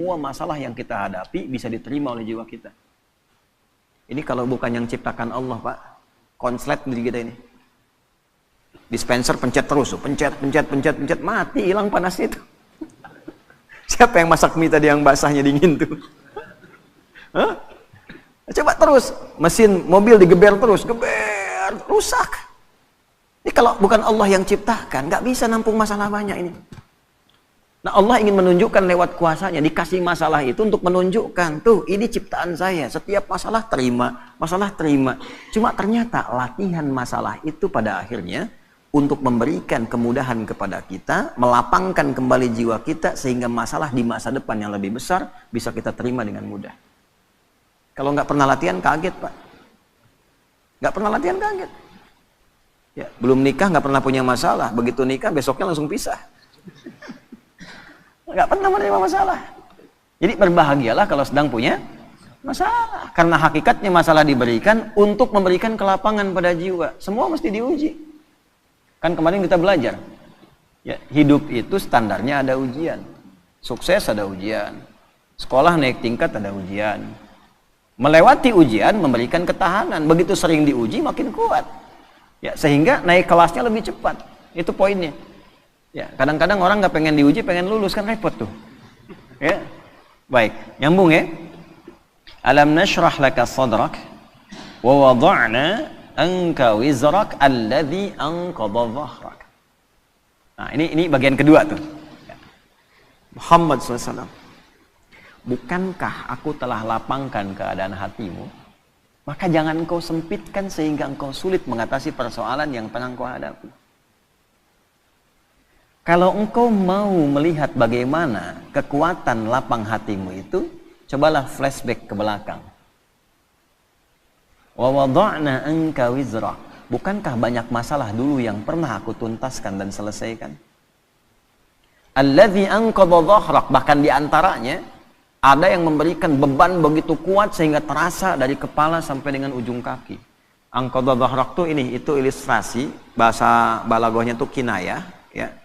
semua masalah yang kita hadapi bisa diterima oleh jiwa kita. Ini kalau bukan yang ciptakan Allah, Pak. Konslet diri kita ini. Dispenser pencet terus, pencet, mati, hilang panasnya itu. Siapa yang masak mie tadi yang basahnya dingin tuh? Hah? Coba terus, mesin mobil digeber terus, geber, rusak. Ini kalau bukan Allah yang ciptakan, nggak bisa nampung masalah banyak ini. Nah, Allah ingin menunjukkan lewat kuasanya, dikasih masalah itu untuk menunjukkan, tuh ini ciptaan saya, setiap masalah terima. Cuma ternyata latihan masalah itu pada akhirnya untuk memberikan kemudahan kepada kita, melapangkan kembali jiwa kita sehingga masalah di masa depan yang lebih besar bisa kita terima dengan mudah. Kalau nggak pernah latihan kaget, Pak. Nggak pernah latihan kaget. Ya, belum nikah nggak pernah punya masalah, begitu nikah besoknya langsung pisah. Nggak pernah menerima masalah. Jadi berbahagialah kalau sedang punya masalah. Karena hakikatnya masalah diberikan untuk memberikan kelapangan pada jiwa. Semua mesti diuji. Kan kemarin kita belajar. Ya, hidup itu standarnya ada ujian. Sukses ada ujian. Sekolah naik tingkat ada ujian. Melewati ujian memberikan ketahanan. Begitu sering diuji makin kuat. Ya, sehingga naik kelasnya lebih cepat. Itu poinnya. Ya, kadang-kadang orang nggak pengen diuji, pengen lulus, kan repot tuh. Ya, baik, nyambung ya. Alam nashrah laka sadrak wa wada'na anka wizrak alladhi anqadha dhahrak. Nah, ini bagian kedua tuh. Ya. Muhammad SAW, bukankah aku telah lapangkan keadaan hatimu? Maka jangan engkau sempitkan sehingga engkau sulit mengatasi persoalan yang tengah engkau hadapi. Kalau engkau mau melihat bagaimana kekuatan lapang hatimu itu, cobalah flashback ke belakang. Wa wada'na anka wizrak. Bukankah banyak masalah dulu yang pernah aku tuntaskan dan selesaikan? Alladzi anqadha dhahrak, bahkan diantaranya ada yang memberikan beban begitu kuat sehingga terasa dari kepala sampai dengan ujung kaki. Anqadha dhahrak itu ilustrasi, bahasa balaghahnya itu kinayah, ya.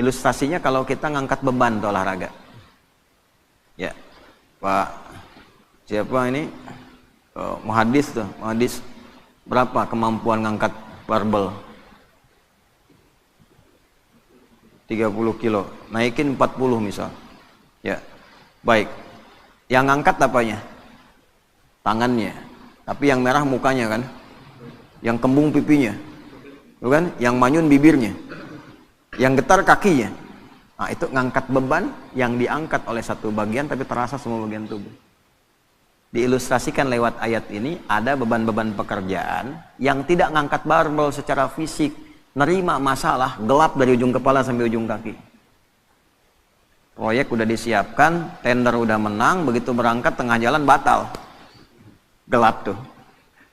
Ilustrasinya kalau kita ngangkat beban tuh olahraga. Ya, Pak, siapa ini? Muhadis tuh, muhadis berapa kemampuan ngangkat barbel? 30 kilo, naikin 40 misal. Ya, baik. Yang ngangkat apanya? Tangannya. Tapi yang merah mukanya kan? Yang kembung pipinya. Bukan? Yang manyun bibirnya. Yang getar kakinya. Nah, itu ngangkat beban yang diangkat oleh satu bagian tapi terasa semua bagian tubuh. Diilustrasikan lewat ayat ini, ada beban-beban pekerjaan yang tidak ngangkat barbel secara fisik, nerima masalah, gelap dari ujung kepala sampai ujung kaki. Proyek udah disiapkan, tender udah menang, begitu berangkat tengah jalan batal. Gelap tuh.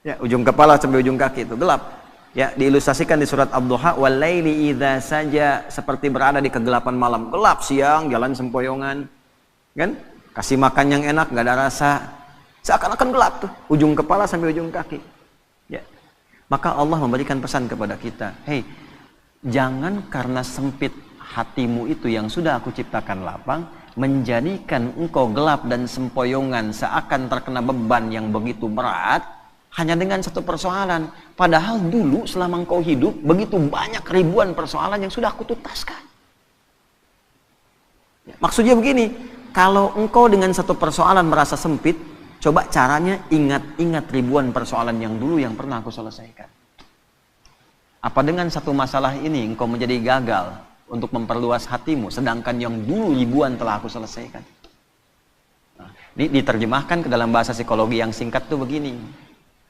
Ya, ujung kepala sampai ujung kaki itu gelap. Ya, diilustrasikan di surat Ad-Duha, walaili idza saja, seperti berada di kegelapan malam. Gelap siang, jalan sempoyongan. Kan? Kasih makan yang enak, nggak ada rasa. Seakan-akan gelap tuh, ujung kepala sampai ujung kaki. Ya. Maka Allah memberikan pesan kepada kita, hei, jangan karena sempit hatimu itu yang sudah aku ciptakan lapang, menjadikan engkau gelap dan sempoyongan seakan terkena beban yang begitu berat, hanya dengan satu persoalan. Padahal dulu selama engkau hidup, begitu banyak ribuan persoalan yang sudah aku tuntaskan. Ya, maksudnya begini, kalau engkau dengan satu persoalan merasa sempit, coba caranya ingat-ingat ribuan persoalan yang dulu yang pernah aku selesaikan. Apa dengan satu masalah ini engkau menjadi gagal untuk memperluas hatimu, sedangkan yang dulu ribuan telah aku selesaikan? Nah, ini diterjemahkan ke dalam bahasa psikologi yang singkat tuh begini.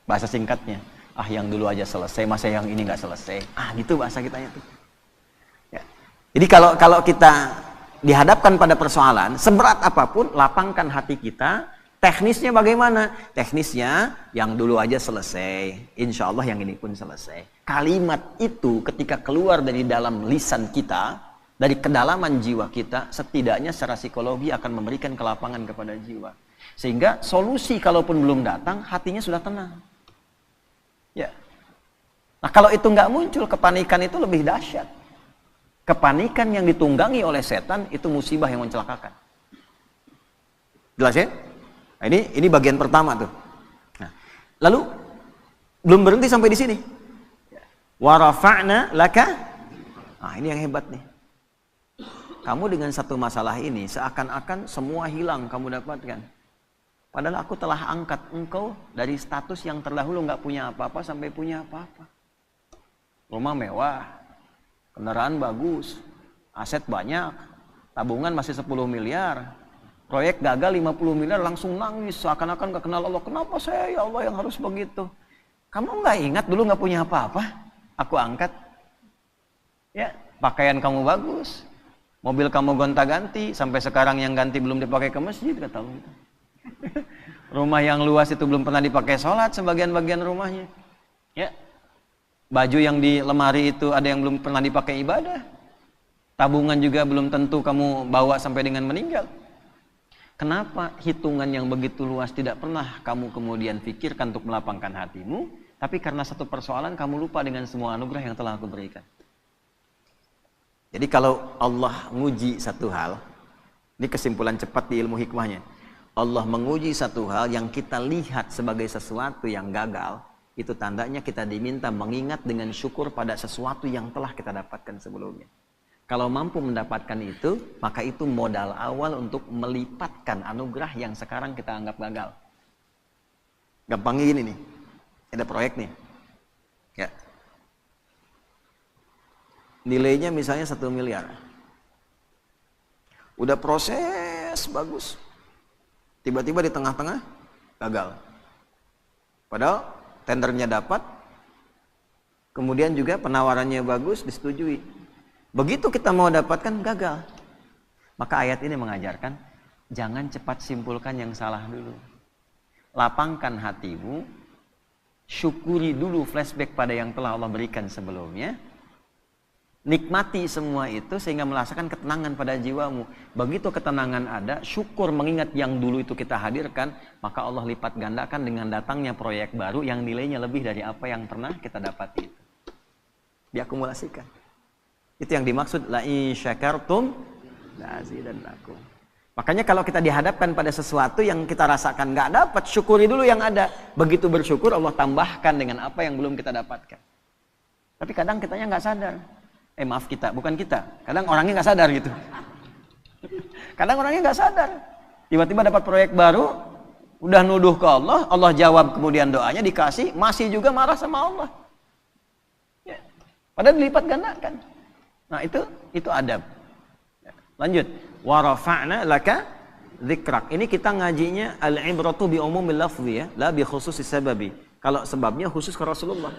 Bahasa singkatnya, yang dulu aja selesai, masa yang ini nggak selesai. Gitu bahasa kitanya tuh. Ya. Jadi kalau kita dihadapkan pada persoalan, seberat apapun, lapangkan hati kita. Teknisnya bagaimana? Teknisnya, yang dulu aja selesai, insya Allah yang ini pun selesai. Kalimat itu ketika keluar dari dalam lisan kita, dari kedalaman jiwa kita, setidaknya secara psikologi akan memberikan kelapangan kepada jiwa. Sehingga solusi kalaupun belum datang, hatinya sudah tenang. Ya. Nah, kalau itu nggak muncul, kepanikan itu lebih dahsyat. Kepanikan yang ditunggangi oleh setan itu musibah yang mencelakakan. Jelas ya? Nah, ini bagian pertama tuh. Nah, lalu belum berhenti sampai di sini. Wa rafa'na laka. Nah, ini yang hebat nih. Kamu dengan satu masalah ini seakan-akan semua hilang kamu dapatkan. Padahal aku telah angkat engkau dari status yang terdahulu nggak punya apa-apa sampai punya apa-apa. Rumah mewah, kendaraan bagus, aset banyak, tabungan masih 10 miliar, proyek gagal 50 miliar, langsung nangis seakan-akan gak kenal Allah. Kenapa saya ya Allah yang harus begitu? Kamu nggak ingat dulu nggak punya apa-apa? Aku angkat. Ya, pakaian kamu bagus, mobil kamu gonta-ganti, sampai sekarang yang ganti belum dipakai ke masjid, kata Allah. Rumah yang luas itu belum pernah dipakai sholat sebagian-bagian rumahnya. Ya, baju yang di lemari itu ada yang belum pernah dipakai ibadah. Tabungan juga belum tentu kamu bawa sampai dengan meninggal. Kenapa hitungan yang begitu luas tidak pernah kamu kemudian pikirkan untuk melapangkan hatimu, tapi karena satu persoalan kamu lupa dengan semua anugerah yang telah aku berikan. Jadi kalau Allah nguji satu hal, ini kesimpulan cepat di ilmu hikmahnya. Allah menguji satu hal yang kita lihat sebagai sesuatu yang gagal, itu tandanya kita diminta mengingat dengan syukur pada sesuatu yang telah kita dapatkan sebelumnya. Kalau mampu mendapatkan itu, maka itu modal awal untuk melipatkan anugerah yang sekarang kita anggap gagal. Gampangnya gini nih, ada proyek nih, ya, nilainya misalnya 1 miliar, udah proses bagus, tiba-tiba di tengah-tengah gagal. Padahal tendernya dapat, kemudian juga penawarannya bagus, disetujui. Begitu kita mau dapatkan, gagal. Maka ayat ini mengajarkan, jangan cepat simpulkan yang salah dulu. Lapangkan hatimu, syukuri dulu, flashback pada yang telah Allah berikan sebelumnya. Nikmati semua itu sehingga merasakan ketenangan pada jiwamu. Begitu ketenangan ada, syukur mengingat yang dulu itu kita hadirkan, maka Allah lipat gandakan dengan datangnya proyek baru yang nilainya lebih dari apa yang pernah kita dapati itu. Diakumulasikan. Itu yang dimaksud la in syakartum la azidannakum. Makanya kalau kita dihadapkan pada sesuatu yang kita rasakan nggak dapat, syukuri dulu yang ada. Begitu bersyukur, Allah tambahkan dengan apa yang belum kita dapatkan. Tapi kadang kitanya nggak sadar. Maaf kita, bukan kita. Kadang orangnya nggak sadar gitu. Kadang orangnya nggak sadar. Tiba-tiba dapat proyek baru, udah nuduh ke Allah, Allah jawab kemudian doanya dikasih, masih juga marah sama Allah. Ya. Padahal dilipat gandakan. Nah itu adab. Ya. Lanjut. Wa rafa'na laka dzikrak. Ini kita ngajinya al-ibratu bi umumil lafzi ya, la bi khususis sababi. Kalau sebabnya khusus ke Rasulullah.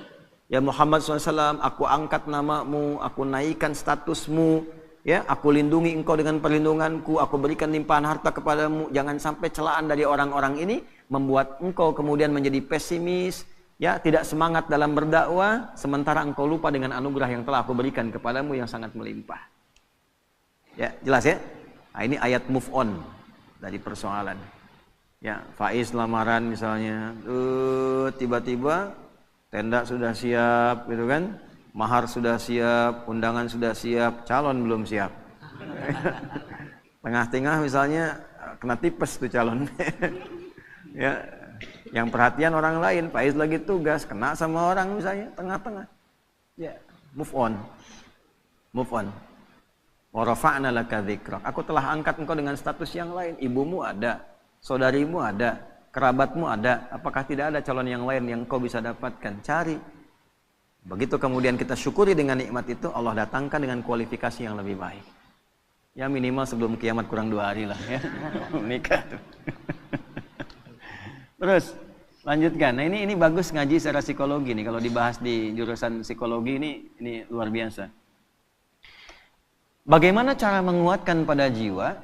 Ya Muhammad SAW, aku angkat namamu, aku naikkan statusmu, ya, aku lindungi engkau dengan perlindunganku, aku berikan limpahan harta kepadamu. Jangan sampai celaan dari orang-orang ini membuat engkau kemudian menjadi pesimis, ya, tidak semangat dalam berdakwah, sementara engkau lupa dengan anugerah yang telah aku berikan kepadamu yang sangat melimpah. Ya, jelas ya? Nah, ini ayat move on dari persoalan. Ya, Faiz lamaran misalnya, tiba-tiba tenda sudah siap, gitu kan? Mahar sudah siap, undangan sudah siap, calon belum siap. Tengah-tengah misalnya kena tipes tuh calon. Ya, yang perhatian orang lain, Faiz lagi tugas, kena sama orang misalnya, tengah-tengah. Ya, move on. Move on. Wa rafa'na laka dzikrak. Aku telah angkat engkau dengan status yang lain. Ibumu ada, saudarimu ada, kerabatmu ada, apakah tidak ada calon yang lain yang kau bisa dapatkan? Cari. Begitu kemudian kita syukuri dengan nikmat itu, Allah datangkan dengan kualifikasi yang lebih baik. Ya minimal sebelum kiamat kurang 2 hari lah ya. Menikah tuh. Terus lanjutkan. Nah ini bagus ngaji secara psikologi nih. Kalau dibahas di jurusan psikologi ini luar biasa. Bagaimana cara menguatkan pada jiwa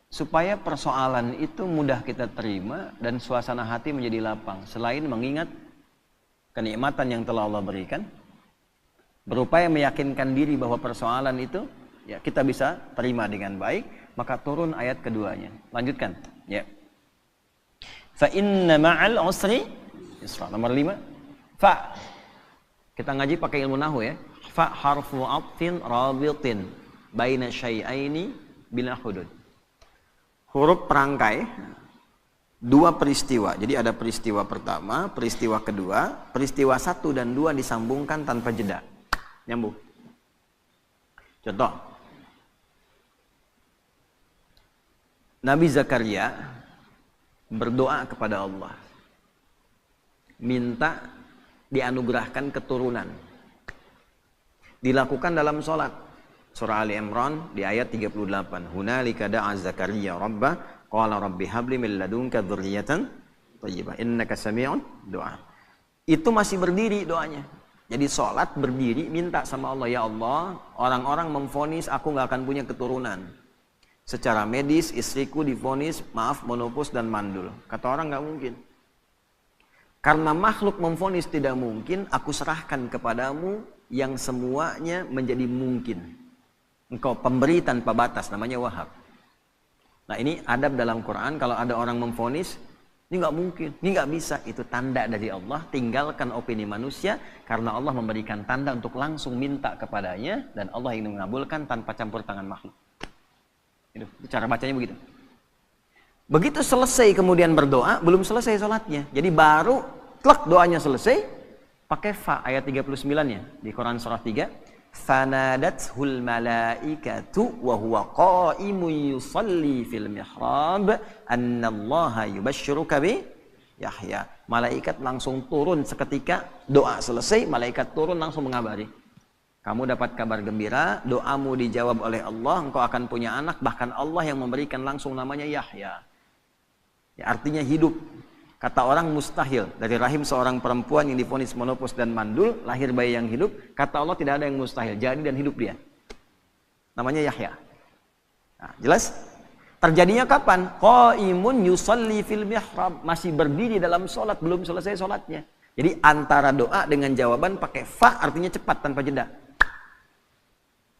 supaya persoalan itu mudah kita terima dan suasana hati menjadi lapang. Selain mengingat kenikmatan yang telah Allah berikan, berupaya meyakinkan diri bahwa persoalan itu ya kita bisa terima dengan baik, maka turun ayat keduanya. Lanjutkan. Ya. Fa inna ma'al usri yusra. Nomor 5. Fa. Kita ngaji pakai ilmu nahwu ya. Fa harfu 'atfin rabitin baina syai'aini bila hudud. huruf perangkai, dua peristiwa. Jadi ada peristiwa pertama, peristiwa kedua, peristiwa 1 dan 2 disambungkan tanpa jeda. Nyambung. Contoh. Nabi Zakaria berdoa kepada Allah. Minta dianugerahkan keturunan. Dilakukan dalam sholat. Surah Ali Imran di ayat 38. Hunalika da'a Zakaria rabbah qala rabbi habli min ladunka dzurriyyatan thayyibah innaka sami'un du'a. Itu masih berdiri doanya. Jadi sholat berdiri minta sama Allah, ya Allah, orang-orang memvonis aku nggak akan punya keturunan. Secara medis istriku divonis monopause dan mandul. Kata orang nggak mungkin. Karena makhluk memvonis tidak mungkin, aku serahkan kepadamu yang semuanya menjadi mungkin. Engkau pemberi tanpa batas, namanya Wahhab. Nah ini adab dalam Quran, kalau ada orang memvonis, ini nggak mungkin, ini nggak bisa, itu tanda dari Allah. Tinggalkan opini manusia, karena Allah memberikan tanda untuk langsung minta kepadanya, dan Allah ingin mengabulkan tanpa campur tangan makhluk. Itu cara bacanya begitu. Begitu selesai kemudian berdoa, belum selesai sholatnya. Jadi baru klak doanya selesai, pakai fa ayat 39-nya di Quran surah 3. Fanadathul malaikatu wa huwa qa'imun yusalli fil mihrab annallaha yubashshiruka bi Yahya. Malaikat langsung turun seketika doa selesai, malaikat turun langsung mengabari. Kamu dapat kabar gembira, doamu dijawab oleh Allah, engkau akan punya anak, bahkan Allah yang memberikan langsung namanya Yahya. Ya, artinya hidup. Kata orang mustahil, dari rahim seorang perempuan yang divonis monopause dan mandul, lahir bayi yang hidup, kata Allah tidak ada yang mustahil, jadi dan hidup dia. Namanya Yahya. Nah, jelas? Terjadinya kapan? Qaimun yusalli fil mihrab, masih berdiri dalam sholat, belum selesai sholatnya. Jadi antara doa dengan jawaban pakai fa, artinya cepat tanpa jeda.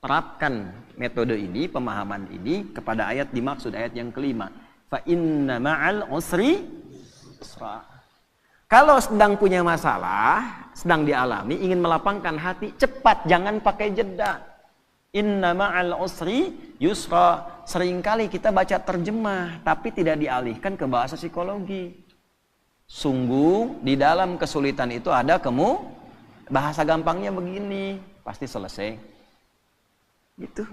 Terapkan metode ini, pemahaman ini kepada ayat dimaksud, ayat yang kelima. Fa inna ma'al usri. Kalau sedang punya masalah, sedang dialami, ingin melapangkan hati, cepat, jangan pakai jeda. Inna ma'al usri yusra. Seringkali kita baca terjemah, tapi tidak dialihkan ke bahasa psikologi. Sungguh, di dalam kesulitan itu ada bahasa gampangnya begini, pasti selesai. Gitu.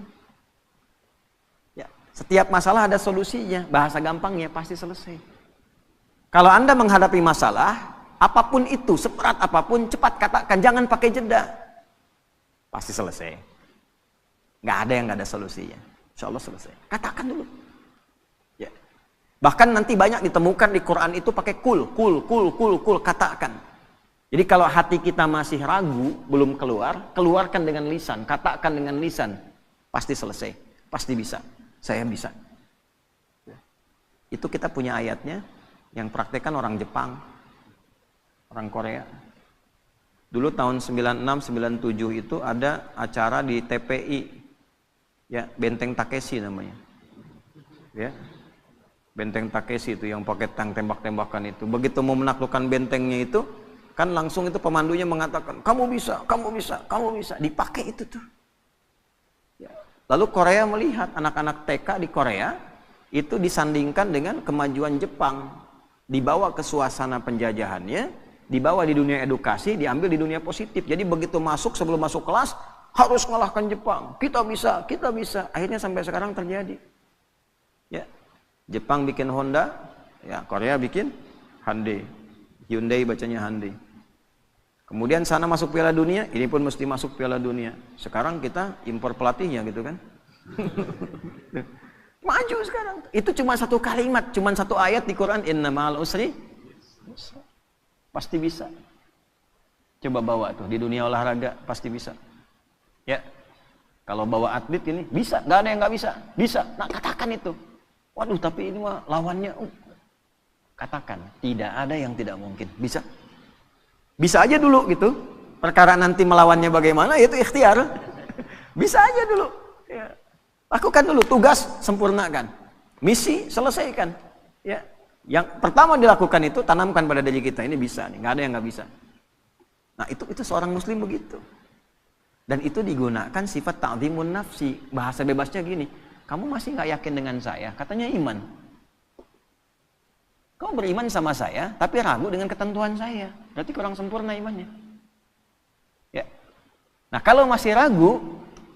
Ya, setiap masalah ada solusinya, bahasa gampangnya pasti selesai. Kalau Anda menghadapi masalah, apapun itu, seberat apapun, cepat katakan, jangan pakai jeda. Pasti selesai. Nggak ada yang nggak ada solusinya. Insya Allah selesai. Katakan dulu. Ya. Bahkan nanti banyak ditemukan di Quran itu pakai kul, katakan. Jadi kalau hati kita masih ragu, belum keluar, keluarkan dengan lisan, katakan dengan lisan. Pasti selesai, pasti bisa. Saya bisa. Ya. Itu kita punya ayatnya. Yang praktekkan orang Jepang, orang Korea. Dulu tahun 96-97 itu ada acara di TPI, ya Benteng Takeshi namanya, ya Benteng Takeshi itu yang pakai tank tembak-tembakan itu. Begitu mau menaklukkan bentengnya itu, kan langsung itu pemandunya mengatakan, kamu bisa, kamu bisa, kamu bisa. Dipakai itu tuh. Ya. Lalu Korea melihat anak-anak TK di Korea itu disandingkan dengan kemajuan Jepang. Dibawa ke suasana penjajahannya, dibawa di dunia edukasi, diambil di dunia positif. Jadi begitu masuk, sebelum masuk kelas, harus mengalahkan Jepang. Kita bisa, kita bisa. Akhirnya sampai sekarang terjadi. Ya, Jepang bikin Honda, ya Korea bikin Hyundai. Hyundai bacanya Hyundai. Kemudian sana masuk Piala Dunia, ini pun mesti masuk Piala Dunia. Sekarang kita impor pelatihnya gitu kan. Maju sekarang. Itu cuma satu kalimat, cuma satu ayat di Quran. Inna ma'al usri. Pasti bisa. Coba bawa tuh di dunia olahraga, pasti bisa. Ya. Kalau bawa atlet ini bisa, nggak ada yang nggak bisa. Bisa. Nah katakan itu. Waduh, tapi ini mah lawannya. Katakan, tidak ada yang tidak mungkin. Bisa. Bisa aja dulu gitu. Perkara nanti melawannya bagaimana, itu ikhtiar. Bisa aja dulu. Ya. Lakukan dulu, tugas sempurnakan, misi selesaikan. Ya, yang pertama dilakukan itu tanamkan pada diri kita, ini bisa nih, nggak ada yang nggak bisa. Nah itu seorang Muslim begitu. Dan itu digunakan sifat ta'zimun nafsi, bahasa bebasnya gini. Kamu masih nggak yakin dengan saya? Katanya iman. Kau beriman sama saya, tapi ragu dengan ketentuan saya. Berarti kurang sempurna imannya. Ya. Nah, kalau masih ragu,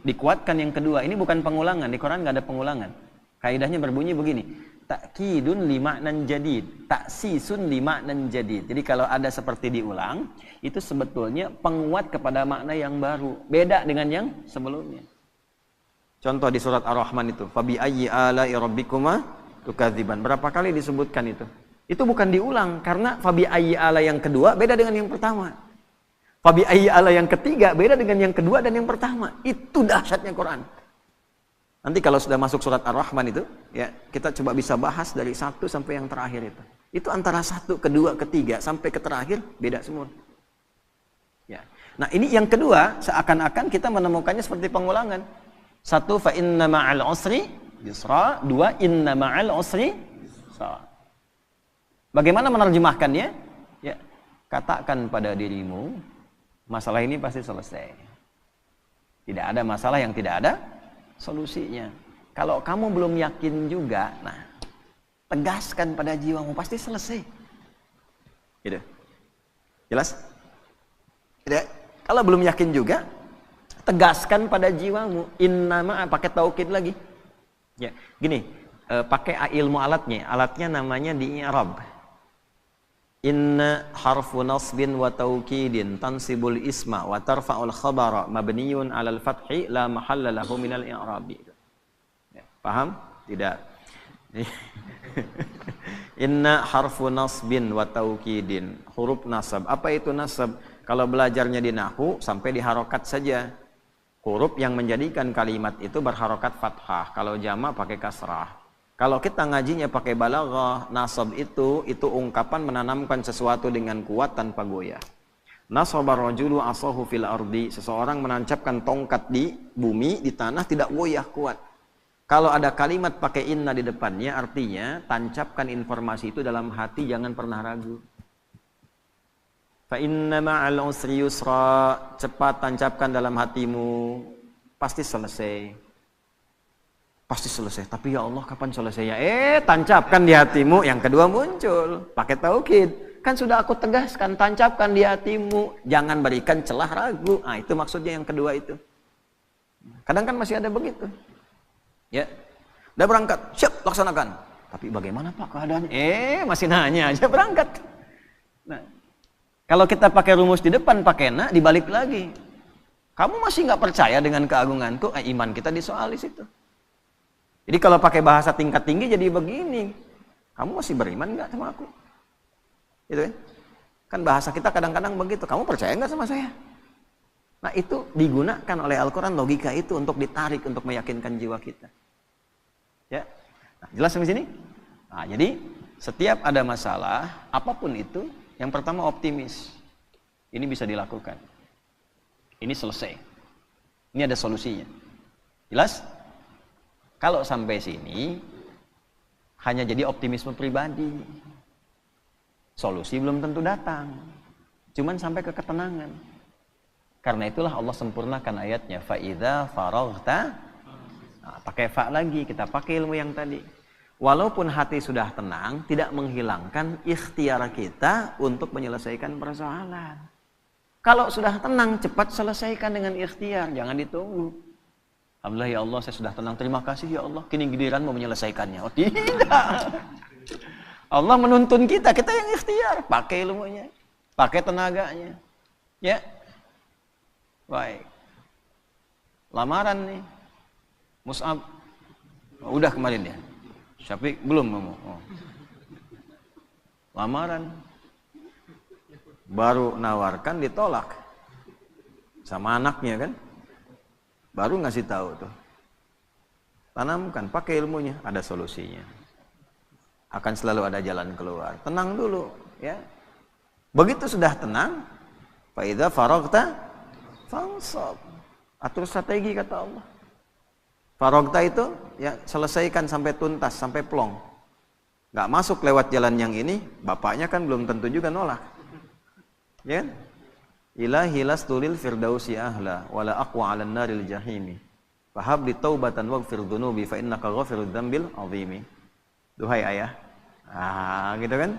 dikuatkan yang kedua. Ini bukan pengulangan, di Quran nggak ada pengulangan. Kaidahnya berbunyi begini. Ta'kidun lima'nan jadid, taksisun lima'nan jadid. Jadi kalau ada seperti diulang, itu sebetulnya penguat kepada makna yang baru. Beda dengan yang sebelumnya. Contoh di surat Ar-Rahman itu. Fabi ayyi ala'i rabbikuma tukadziban. Berapa kali disebutkan itu? Itu bukan diulang, karena Fabi ayyi ala yang kedua beda dengan yang pertama. Fabi ayyi ala yang ketiga beda dengan yang kedua dan yang pertama. Itu dahsyatnya Quran. Nanti kalau sudah masuk surat Ar-Rahman itu, ya kita coba bisa bahas dari satu sampai yang terakhir itu. Itu antara satu, kedua, ketiga sampai ke terakhir beda semua. Ya. Nah ini yang kedua, seakan-akan kita menemukannya seperti pengulangan. Satu, fa inna ma'al usri yusra. Dua, inna ma'al usri yusra. Bagaimana menerjemahkannya? Ya, katakan pada dirimu, masalah ini pasti selesai. Tidak ada masalah yang tidak ada solusinya. Kalau kamu belum yakin juga, nah, tegaskan pada jiwamu, pasti selesai. Gitu. Jelas? Tidak. Kalau belum yakin juga, tegaskan pada jiwamu. Innama, pakai taukid lagi. Ya, gini, pakai ilmu alatnya. Alatnya namanya di i'rab. Inna harfu nasbin wa taukidin tansibul isma wa tarfa'ul khabara mabniyun 'alal fathi la mahalla lahu minal i'rabi. Ya, paham? Tidak. Inna harfu nasbin wa taukidin, huruf nasab. Apa itu nasab? Kalau belajarnya di nahwu sampai di harokat saja. Huruf yang menjadikan kalimat itu berharokat fathah. Kalau jamak pakai kasrah. Kalau kita ngajinya pakai balaghah, nasab itu ungkapan menanamkan sesuatu dengan kuat tanpa goyah. Nasabar rajulu asahu fil ardi, seseorang menancapkan tongkat di bumi, di tanah, tidak goyah, kuat. Kalau ada kalimat pakai inna di depannya, artinya tancapkan informasi itu dalam hati, jangan pernah ragu. Fa inna ma'al usri yusra, cepat tancapkan dalam hatimu, pasti selesai. Pasti selesai, tapi ya Allah kapan selesainya? Tancapkan di hatimu. Yang kedua muncul, pakai taukid. Kan sudah aku tegaskan, tancapkan di hatimu, jangan berikan celah ragu. Nah, itu maksudnya yang kedua itu. Kadang kan masih ada begitu. Ya, udah berangkat, siap laksanakan. Tapi bagaimana Pak keadaannya? Masih nanya aja berangkat. Nah, kalau kita pakai rumus di depan, pakai na, dibalik lagi. Kamu masih nggak percaya dengan keagunganku? Iman kita disoali situ. Jadi kalau pakai bahasa tingkat tinggi jadi begini, kamu masih beriman nggak sama aku? Gitu kan bahasa kita kadang-kadang begitu. Kamu percaya nggak sama saya? Nah itu digunakan oleh Al-Quran, logika itu untuk ditarik untuk meyakinkan jiwa kita. Ya, nah, jelas sampai sini? Nah, jadi setiap ada masalah apapun itu, yang pertama optimis. Ini bisa dilakukan. Ini selesai. Ini ada solusinya. Jelas? Kalau sampai sini hanya jadi optimisme pribadi. Solusi belum tentu datang. Cuman sampai ke ketenangan. Karena itulah Allah sempurnakan ayatnya. Fa idza faraghta, nah, pakai fa lagi, kita pakai ilmu yang tadi. Walaupun hati sudah tenang, tidak menghilangkan ikhtiar kita untuk menyelesaikan persoalan. Kalau sudah tenang, cepat selesaikan dengan ikhtiar, jangan ditunggu. Alhamdulillah ya Allah, saya sudah tenang, terima kasih ya Allah, kini giliran mau menyelesaikannya. Oh tidak. Allah menuntun kita yang ikhtiar, pakai ilmunya, pakai tenaganya. Ya. Baik. Lamaran nih. Mus'ab. Oh, udah kemarin ya. Syafiq belum ngomong. Oh. Lamaran. Baru nawarkan ditolak. Sama anaknya kan. Baru ngasih tahu tuh. Tanamkan, pakai ilmunya, ada solusinya. Akan selalu ada jalan keluar. Tenang dulu, ya. Begitu sudah tenang, fa idza faraghta fansab. Atur strategi kata Allah. Faraghta itu ya selesaikan sampai tuntas, sampai plong. Enggak masuk lewat jalan yang ini, bapaknya kan belum tentu juga nolak. Ya kan? Ilahi lastulil firdausi ahla wala aqwa 'alan naril jahimi. Fahab li taubatan waghfir dzunubi fa innaka ghafirudz dzambil 'azimi. Duhai ayah, Gitu kan?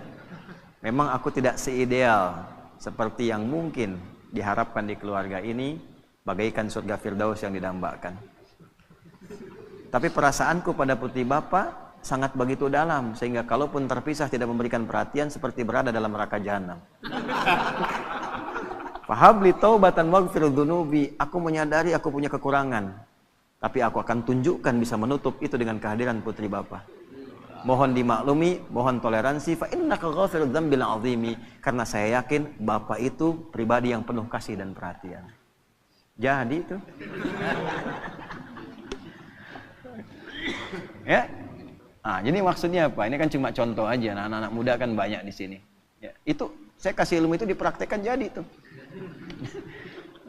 Memang aku tidak seideal seperti yang mungkin diharapkan di keluarga ini, bagaikan surga Firdaus yang didambakan. Tapi perasaanku pada putri Bapak sangat begitu dalam, sehingga kalaupun terpisah tidak memberikan perhatian seperti berada dalam neraka jahanam. Fahabli taubatan waghfir dzunubi. Aku menyadari aku punya kekurangan, tapi aku akan tunjukkan bisa menutup itu dengan kehadiran putri Bapak. Mohon dimaklumi, mohon toleransi. Fa innaka ghafirudz dzambil azimi. Karena saya yakin Bapak itu pribadi yang penuh kasih dan perhatian. Jadi itu. Ya. Jadi maksudnya apa? Ini kan cuma contoh aja. Anak-anak muda kan banyak di sini. Ya, itu saya kasih ilmu itu dipraktekkan jadi tuh.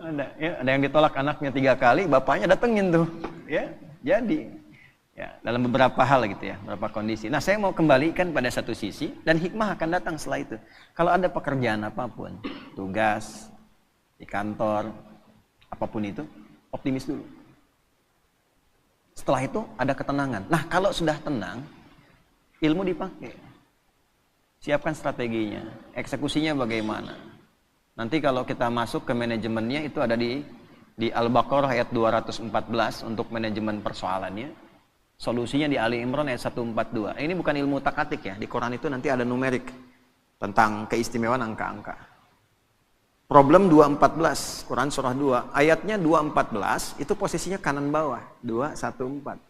Ada yang ditolak anaknya 3 kali, bapaknya datengin tuh. Ya, jadi. Ya, dalam beberapa hal gitu ya, beberapa kondisi. Nah, saya mau kembalikan pada satu sisi dan hikmah akan datang setelah itu. Kalau ada pekerjaan apapun, tugas di kantor, apapun itu, optimis dulu. Setelah itu ada ketenangan. Nah, kalau sudah tenang, ilmu dipakai. Siapkan strateginya, eksekusinya bagaimana. Nanti kalau kita masuk ke manajemennya itu ada di Al-Baqarah ayat 214 untuk manajemen persoalannya. Solusinya di Ali Imran ayat 142. Ini bukan ilmu takatik ya. Di Quran itu nanti ada numerik tentang keistimewaan angka-angka. Problem 214, Quran surah 2. Ayatnya 214 itu posisinya kanan bawah. 214.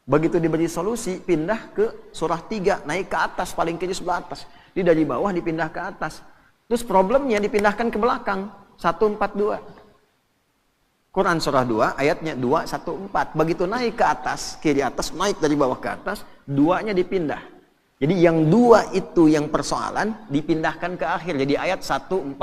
Begitu diberi solusi, pindah ke surah 3, naik ke atas, paling kiri sebelah atas. Jadi dari bawah dipindah ke atas. Terus problemnya dipindahkan ke belakang, 142. Quran surah 2 ayatnya 214. Begitu naik ke atas, kiri atas, naik dari bawah ke atas, 2-nya dipindah. Jadi yang 2 itu yang persoalan dipindahkan ke akhir. Jadi ayat 142.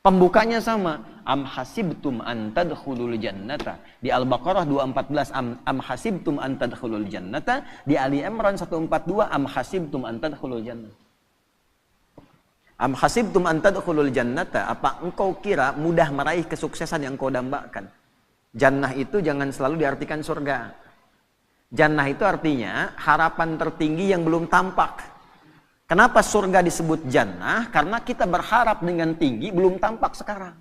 Pembukanya sama. Am hasibtum an tadkhulul jannata. Di Al-Baqarah 214 am hasibtum an tadkhulul jannata. Di Ali Imran 142 am hasibtum an tadkhulul jannata. Am hasibtum an tadkhulul jannata, apa engkau kira mudah meraih kesuksesan yang kau dambakan? Jannah itu jangan selalu diartikan surga. Jannah itu artinya harapan tertinggi yang belum tampak. Kenapa surga disebut jannah? Karena kita berharap dengan tinggi belum tampak sekarang.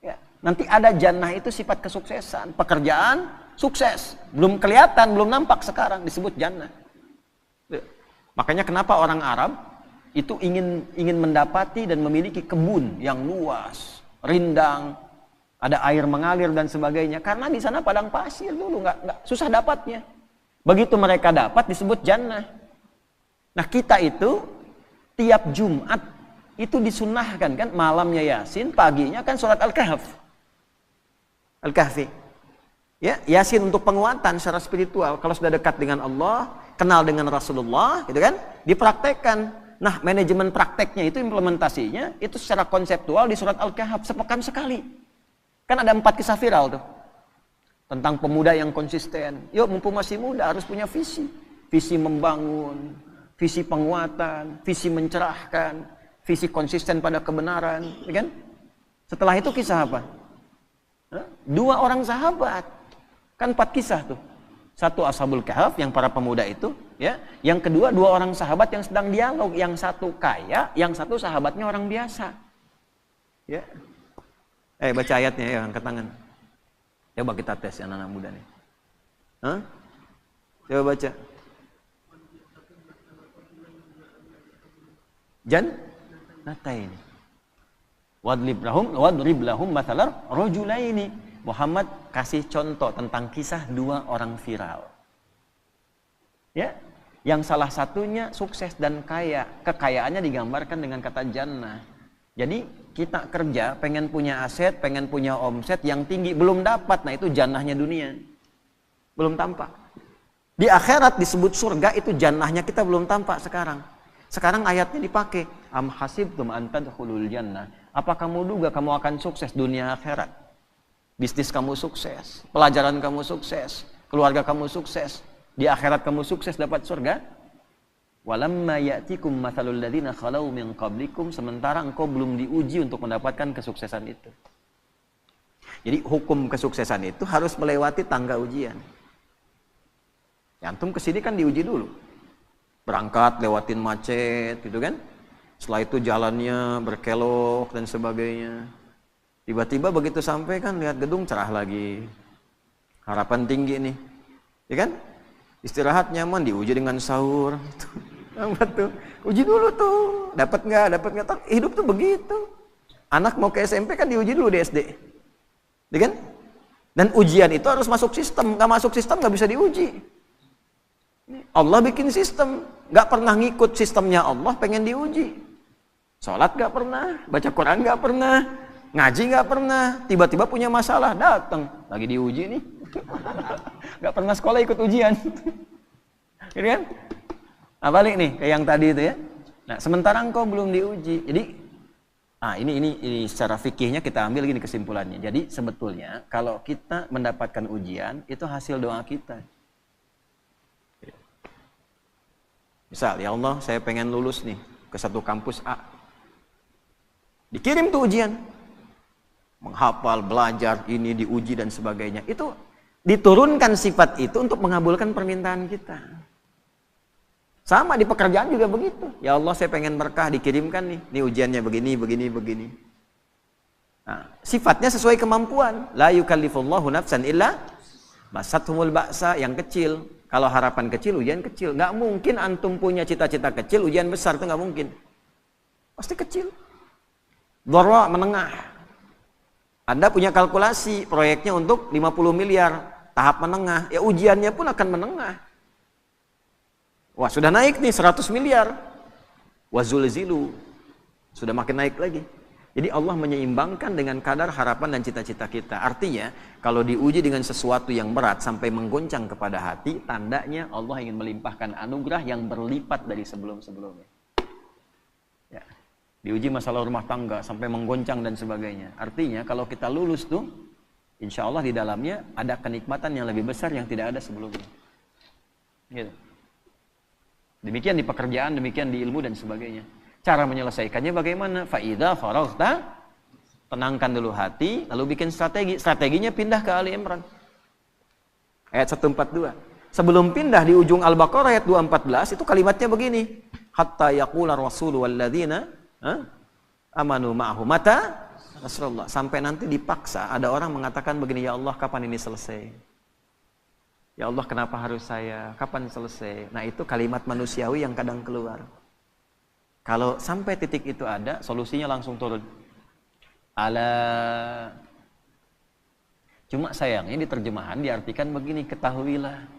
Ya, nanti ada jannah itu sifat kesuksesan, pekerjaan sukses, belum kelihatan, belum nampak sekarang disebut jannah. Ya. Makanya kenapa orang Arab itu ingin mendapati dan memiliki kebun yang luas, rindang, ada air mengalir dan sebagainya. Karena di sana padang pasir dulu, nggak susah dapatnya. Begitu mereka dapat disebut jannah. Nah kita itu tiap Jumat itu disunnahkan kan, malamnya Yasin, paginya kan surat Al-Kahfi. Ya, Yasin untuk penguatan secara spiritual. Kalau sudah dekat dengan Allah, kenal dengan Rasulullah, gitu kan, dipraktekkan. Nah, manajemen prakteknya itu, implementasinya itu secara konseptual di surat Al-Kahf sepekan sekali. Kan ada 4 kisah viral tuh. Tentang pemuda yang konsisten. Yuk, mumpung masih muda harus punya visi. Visi membangun, visi penguatan, visi mencerahkan, visi konsisten pada kebenaran, ya kan? Setelah itu kisah apa? 2 orang sahabat. Kan 4 kisah tuh. 1 Ashabul Kahf yang para pemuda itu, ya. Yang kedua 2 orang sahabat yang sedang dialog, yang satu kaya, yang satu sahabatnya orang biasa. Ya. Baca ayatnya ya, angkat tangan. Coba kita tes anak-anak muda nih. Coba baca. Jannataini. Wadrib lahum mathalar rajulaini. Muhammad kasih contoh tentang kisah 2 orang viral. Ya, yang salah satunya sukses dan kaya. Kekayaannya digambarkan dengan kata jannah. Jadi kita kerja, pengen punya aset, pengen punya omset yang tinggi, belum dapat. Nah itu jannahnya dunia. Belum tampak. Di akhirat disebut surga, itu jannahnya kita belum tampak sekarang. Sekarang ayatnya dipakai. Am hasibtum an tadkhulul jannah. Apa kamu duga kamu akan sukses dunia akhirat? Bisnis kamu sukses, pelajaran kamu sukses, keluarga kamu sukses, di akhirat kamu sukses dapat surga. Walamma ya'tikum mathalul ladzina khalau min qablikum, sementara engkau belum diuji untuk mendapatkan kesuksesan itu. Jadi hukum kesuksesan itu harus melewati tangga ujian. Ya, antum kesini kan diuji dulu. Berangkat lewatin macet gitu kan. Setelah itu jalannya berkelok dan sebagainya. Tiba-tiba begitu sampai kan lihat gedung cerah lagi. Harapan tinggi nih. Ya kan? Istirahat nyaman diuji dengan sahur. Apa tuh? Uji dulu tuh. Dapat nggak? Hidup tuh begitu. Anak mau ke SMP kan diuji dulu di SD. Ya kan? Dan ujian itu harus masuk sistem. Nggak masuk sistem nggak bisa diuji. Allah bikin sistem. Nggak pernah ngikut sistemnya Allah, pengen diuji. Sholat nggak pernah, baca Quran nggak pernah, ngaji nggak pernah, tiba-tiba punya masalah, datang lagi diuji nih. Nggak pernah sekolah ikut ujian. Gitu kan? Nah, balik nih ke yang tadi itu ya. Nah, sementara engkau belum diuji. Jadi ini secara fikihnya kita ambil gini kesimpulannya. Jadi sebetulnya kalau kita mendapatkan ujian itu hasil doa kita. Misal, ya Allah, saya pengen lulus nih ke satu kampus A. Dikirim tuh ujian. Menghafal, belajar, ini diuji dan sebagainya. Itu diturunkan sifat itu untuk mengabulkan permintaan kita. Sama di pekerjaan juga begitu. Ya Allah, saya pengen berkah, dikirimkan nih. Ini ujiannya begini. Nah, sifatnya sesuai kemampuan. La yukallifullahu nafsan illa masathumul ba'sa, yang kecil. Kalau harapan kecil, ujian kecil. Nggak mungkin antum punya cita-cita kecil, ujian besar, itu nggak mungkin. Pasti kecil. Dharra, menengah. Anda punya kalkulasi, proyeknya untuk 50 miliar, tahap menengah. Ya ujiannya pun akan menengah. Wah, sudah naik nih 100 miliar. Wazulzilu. Sudah makin naik lagi. Jadi Allah menyeimbangkan dengan kadar harapan dan cita-cita kita. Artinya, kalau diuji dengan sesuatu yang berat sampai menggoncang kepada hati, tandanya Allah ingin melimpahkan anugerah yang berlipat dari sebelum-sebelumnya. Ya. Diuji masalah rumah tangga sampai menggoncang dan sebagainya. Artinya, kalau kita lulus tuh, insya Allah di dalamnya ada kenikmatan yang lebih besar yang tidak ada sebelumnya. Gitu. Demikian di pekerjaan, demikian di ilmu dan sebagainya. Cara menyelesaikannya bagaimana? Fa'idha faraghta, tenangkan dulu hati, lalu bikin strategi. Strateginya pindah ke Ali Imran. Ayat 142. Sebelum pindah di ujung Al-Baqarah ayat 214, itu kalimatnya begini. Hatta yaqula rasulu walladzina amanu ma'ahu mata nasrullah. Sampai nanti dipaksa ada orang mengatakan begini, ya Allah, kapan ini selesai? Ya Allah, kenapa harus saya? Kapan selesai? Nah, itu kalimat manusiawi yang kadang keluar. Kalau sampai titik itu ada, solusinya langsung turun. Ala. Cuma sayangnya di terjemahan diartikan begini, ketahuilah.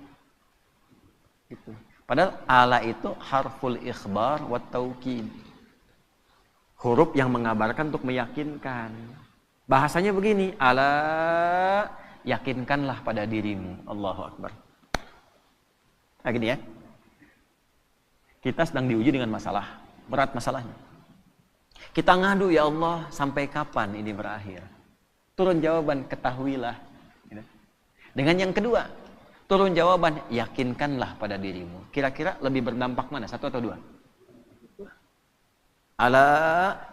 Gitu. Padahal ala itu harful ikhbar wa taukid. Huruf yang mengabarkan untuk meyakinkan. Bahasanya begini, ala, yakinkanlah pada dirimu. Allahu Akbar. Nah, gini ya. Kita sedang diuji dengan masalah. Berat masalahnya. Kita ngadu, ya Allah, sampai kapan ini berakhir? Turun jawaban, ketahuilah. Dengan yang kedua, turun jawaban, yakinkanlah pada dirimu. Kira-kira lebih berdampak mana? Satu atau dua? Ala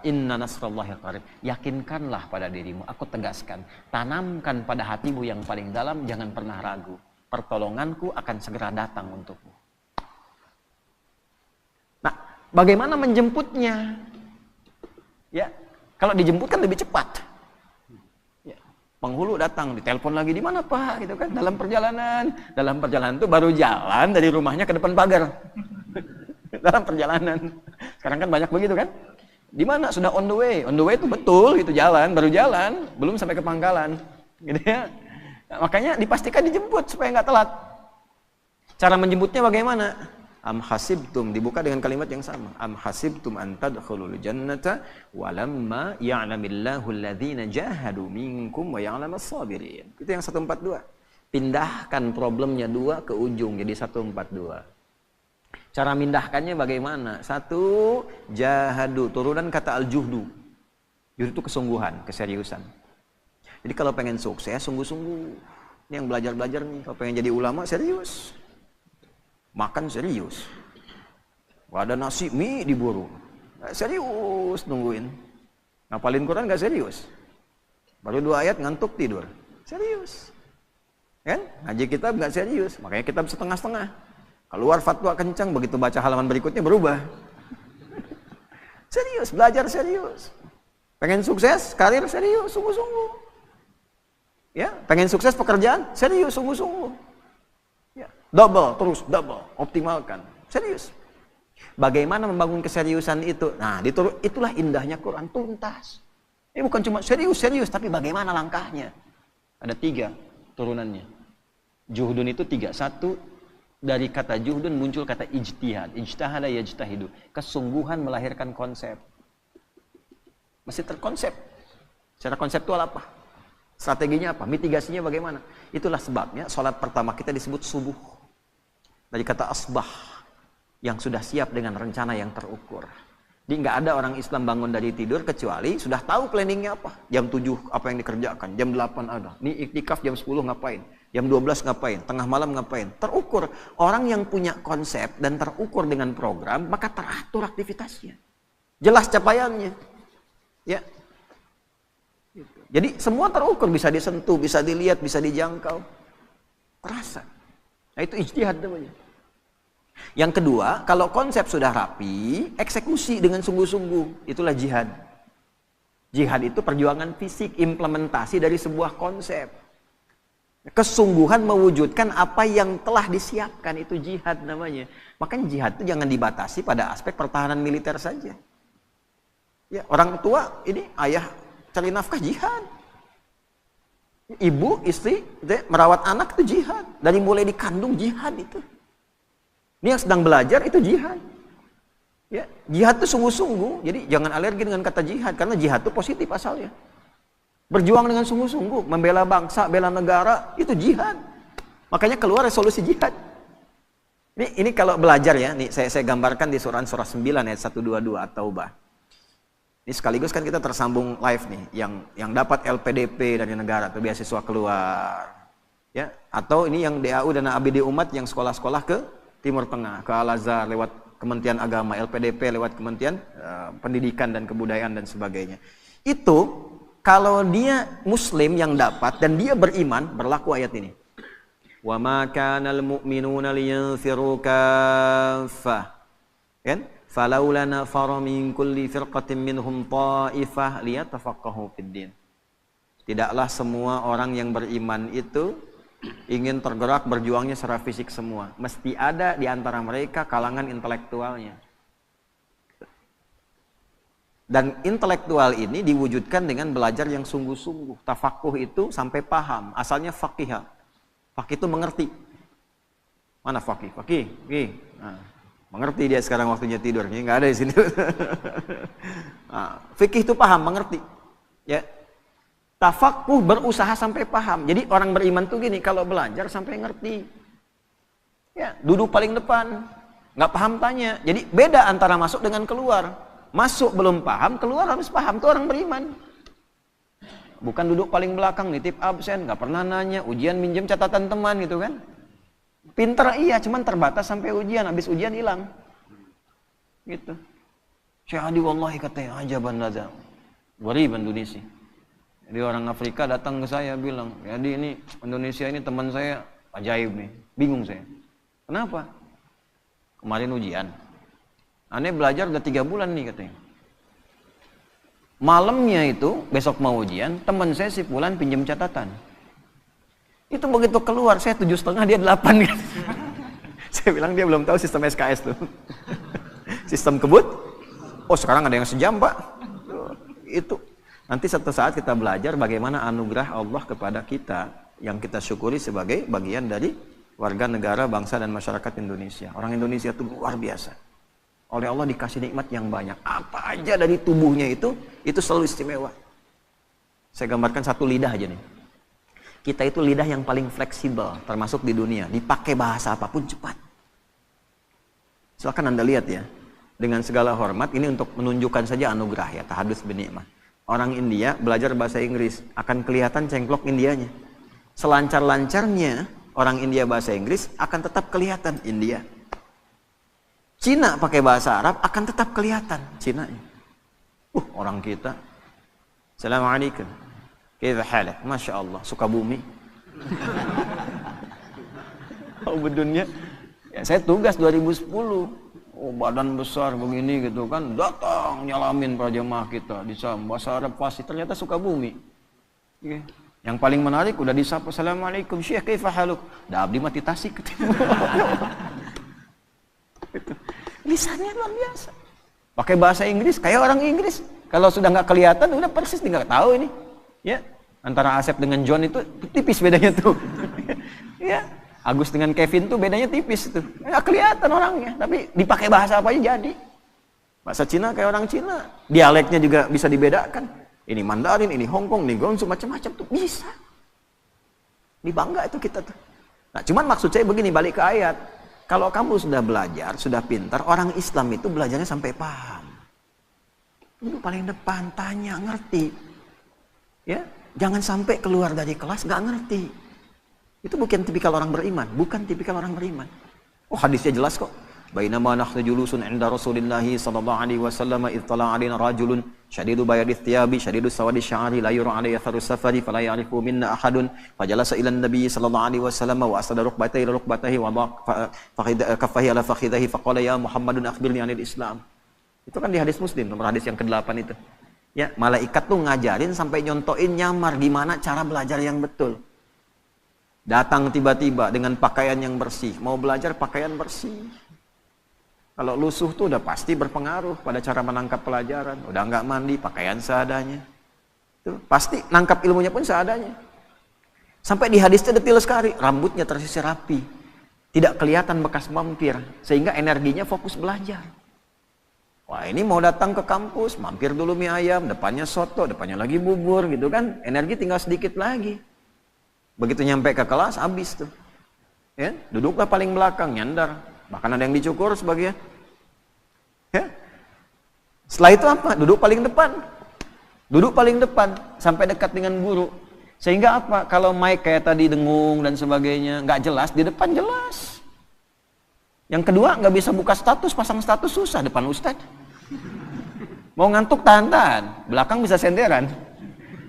inna nasrallahi qarib. Yakinkanlah pada dirimu. Aku tegaskan, tanamkan pada hatimu yang paling dalam, jangan pernah ragu. Pertolonganku akan segera datang untukmu. Nah, bagaimana menjemputnya? Ya, kalau dijemput kan lebih cepat. Ya, penghulu datang, ditelepon lagi, di mana Pak? Gitu kan? Dalam perjalanan itu baru jalan dari rumahnya ke depan pagar. Dalam perjalanan. Sekarang kan banyak begitu kan? Di mana? Sudah on the way. On the way itu betul, itu jalan, baru jalan, belum sampai ke pangkalan. Gitu ya. Nah, makanya dipastikan dijemput supaya nggak telat. Cara menjemputnya bagaimana? Am hasibtum, dibuka dengan kalimat yang sama. Am hasibtum an tadkhulul jannata walamma ya'lamillahu alladhina jahadu minkum wa ya'lamas sabirin. Itu yang 142. Pindahkan problemnya 2 ke ujung jadi 142. Cara mindahkannya bagaimana? 1, jahadu, turunan kata al-juhdu. Juhdu itu kesungguhan, keseriusan. Jadi kalau pengen sukses, sungguh-sungguh. Ini yang belajar-belajar nih, kalau pengen jadi ulama, serius. Makan serius. Ada nasi, mie diburu. Serius nungguin. Ngapalin Quran gak serius. Baru 2 ayat ngantuk tidur. Serius. Kan? Ngaji kitab gak serius. Makanya kitab setengah-setengah. Keluar fatwa kencang, begitu baca halaman berikutnya berubah. Serius, belajar serius. Pengen sukses, karir serius, sungguh-sungguh. Ya, pengen sukses pekerjaan, serius, sungguh-sungguh. Ya, double, terus double, optimalkan, serius. Bagaimana membangun keseriusan itu? Nah, itulah indahnya Quran, tuntas. Ini bukan cuma serius, tapi bagaimana langkahnya? Ada 3 turunannya. Juhdun itu 3. 1, dari kata juhdun muncul kata ijtihad. Ijtahada yajtahidu. Kesungguhan melahirkan konsep. Mesti terkonsep. Secara konseptual apa? Strateginya apa? Mitigasinya bagaimana? Itulah sebabnya sholat pertama kita disebut subuh. Dari kata asbah. Yang sudah siap dengan rencana yang terukur. Jadi nggak ada orang Islam bangun dari tidur kecuali sudah tahu planningnya apa. Jam 7 apa yang dikerjakan, jam 8 ada. Nih iktikaf jam 10 ngapain, jam 12 ngapain, tengah malam ngapain. Terukur. Orang yang punya konsep dan terukur dengan program, maka teratur aktivitasnya. Jelas capaiannya. Ya. Jadi semua terukur, bisa disentuh, bisa dilihat, bisa dijangkau. Terasa. Nah itu ijtihad namanya. Yang kedua, kalau konsep sudah rapi, eksekusi dengan sungguh-sungguh. Itulah jihad. Jihad itu perjuangan fisik, implementasi dari sebuah konsep. Kesungguhan mewujudkan apa yang telah disiapkan, itu jihad namanya. Makanya jihad itu jangan dibatasi pada aspek pertahanan militer saja. Ya, orang tua, ini ayah cari nafkah, jihad. Ibu, istri, merawat anak itu jihad. Dari mulai dikandung, jihad itu. Ini yang sedang belajar itu jihad. Ya, jihad itu sungguh-sungguh. Jadi jangan alergi dengan kata jihad karena jihad itu positif asalnya. Berjuang dengan sungguh-sungguh, membela bangsa, bela negara, itu jihad. Makanya keluar resolusi jihad. Ini kalau belajar ya, nih saya gambarkan di surah 9 ayat 122 At-Taubah. Ini sekaligus kan kita tersambung live nih, yang dapat LPDP dari negara atau beasiswa keluar. Ya, atau ini yang DAU dan ABD Umat yang sekolah-sekolah ke Timur Tengah, ke Al-Azhar lewat Kementerian Agama, LPDP lewat Kementerian Pendidikan dan Kebudayaan dan sebagainya. Itu kalau dia muslim yang dapat dan dia beriman, berlaku ayat ini. Wa ma kanal mu'minuna liyanfiru kaffah. Kan? Falaula nafara min kulli firqatin minhum ta'ifah liyatafaqahu fid din. Tidaklah semua orang yang beriman itu ingin tergerak berjuangnya secara fisik semua. Mesti ada di antara mereka kalangan intelektualnya. Dan intelektual ini diwujudkan dengan belajar yang sungguh-sungguh. Tafakuh itu sampai paham. Asalnya faqih. Faqih itu mengerti. Mana faqih? Faqih. Nah, mengerti dia sekarang waktunya tidur. Ini nggak ada di sini. Nah, fikih itu paham, mengerti. Ya. Tafakuh berusaha sampai paham. Jadi orang beriman tuh gini, kalau belajar sampai ngerti. Ya, duduk paling depan. Nggak paham tanya. Jadi beda antara masuk dengan keluar. Masuk belum paham, keluar harus paham. Itu orang beriman. Bukan duduk paling belakang, nitip absen, nggak pernah nanya, ujian minjem catatan teman gitu kan. Pinter iya, cuman terbatas sampai ujian, habis ujian hilang. Gitu. Syahadi wallahi katanya, ajaban lada. Gharib Indonesia. Jadi orang Afrika datang ke saya bilang, jadi ini Indonesia ini teman saya ajaib nih, bingung saya. Kenapa? Kemarin ujian. Aneh belajar udah 3 bulan nih katanya. Malamnya itu, besok mau ujian, teman saya si Fulan pinjam catatan. Itu begitu keluar, saya 7,5, dia 8 kan. Saya bilang dia belum tahu sistem SKS tuh. Sistem kebut. Oh sekarang ada yang sejam pak. Itu. Nanti suatu saat kita belajar bagaimana anugerah Allah kepada kita yang kita syukuri sebagai bagian dari warga negara, bangsa dan masyarakat Indonesia. Orang Indonesia itu luar biasa. Oleh Allah dikasih nikmat yang banyak. Apa aja dari tubuhnya itu selalu istimewa. Saya gambarkan satu lidah aja nih. Kita itu lidah yang paling fleksibel termasuk di dunia. Dipakai bahasa apapun cepat. Silakan Anda lihat ya. Dengan segala hormat ini untuk menunjukkan saja anugerah ya, tahadus binikmah. Orang India belajar bahasa Inggris, akan kelihatan cengklok Indianya. Selancar-lancarnya orang India bahasa Inggris akan tetap kelihatan India. Cina pakai bahasa Arab akan tetap kelihatan Cinanya. Orang kita. Assalamualaikum. Kaifa halak? Masya Allah. Suka bumi. Oh bedunya. Ya, saya tugas 2010. Oh, badan besar begini gitu kan, datang nyalamin para jemaah kita di Sam, bahasa Arab fasih, ternyata Sukabumi. Okay. Yang paling menarik udah disapa, Assalamualaikum Syekh, kaifa haluk? Dah abdi mati Tasik. Lisannya luar biasa. Pakai bahasa Inggris kayak orang Inggris. Kalau sudah nggak kelihatan udah persis nggak tahu ini. Ya, antara Asep dengan John itu tipis bedanya tuh. Ya, Agus dengan Kevin tuh bedanya tipis tuh. Nggak kelihatan orangnya, tapi dipakai bahasa apa aja jadi. Bahasa Cina kayak orang Cina. Dialeknya juga bisa dibedakan. Ini Mandarin, ini Hongkong, ini Guangzhou, macam-macam tuh bisa. Ini bangga itu kita tuh. Nah, cuman maksud saya begini, balik ke ayat. Kalau kamu sudah belajar, sudah pintar, orang Islam itu belajarnya sampai paham. Itu paling depan, tanya, ngerti. Ya, jangan sampai keluar dari kelas nggak ngerti. Itu bukan tipikal orang beriman, bukan tipikal orang beriman. Oh, hadisnya jelas kok. Bainama nahnu julusun 'inda Rasulillah sallallahu alaihi wasallam idh tala'a 'alaina rajulun syadidu bayadith thiyabi syadidu sawadi sya'ri la yura 'alaihi atharu safari fala ya'rifu minna ahadun fajalasa ila an-nabiy sallallahu alaihi wasallam wa asada rukbatayhi ila rukbatayhi wa kaffahi ala fakhidhihi faqala ya Muhammadun akhbirni 'anil Islam. Itu kan di hadis Muslim, nomor hadis yang ke-8 itu. Ya, malaikat tuh ngajarin sampai nyontoin nyamar gimana cara belajar yang betul. Datang tiba-tiba dengan pakaian yang bersih, mau belajar pakaian bersih. Kalau lusuh tuh udah pasti berpengaruh pada cara menangkap pelajaran. Udah nggak mandi, pakaian seadanya. Tuh, pasti nangkap ilmunya pun seadanya. Sampai di hadisnya detil sekali, rambutnya tersisir rapi. Tidak kelihatan bekas mampir, sehingga energinya fokus belajar. Wah, ini mau datang ke kampus, mampir dulu mie ayam, depannya soto, depannya lagi bubur gitu kan. Energi tinggal sedikit lagi. Begitu nyampe ke kelas, habis tuh. Ya, duduklah paling belakang, nyandar. Bahkan ada yang dicukur sebagian. Ya. Setelah itu apa? Duduk paling depan. Duduk paling depan sampai dekat dengan guru. Sehingga apa? Kalau mic kayak tadi dengung dan sebagainya nggak jelas, di depan jelas. Yang kedua nggak bisa buka status, pasang status susah depan ustadz. Mau ngantuk tahan-tahan, belakang bisa senderan.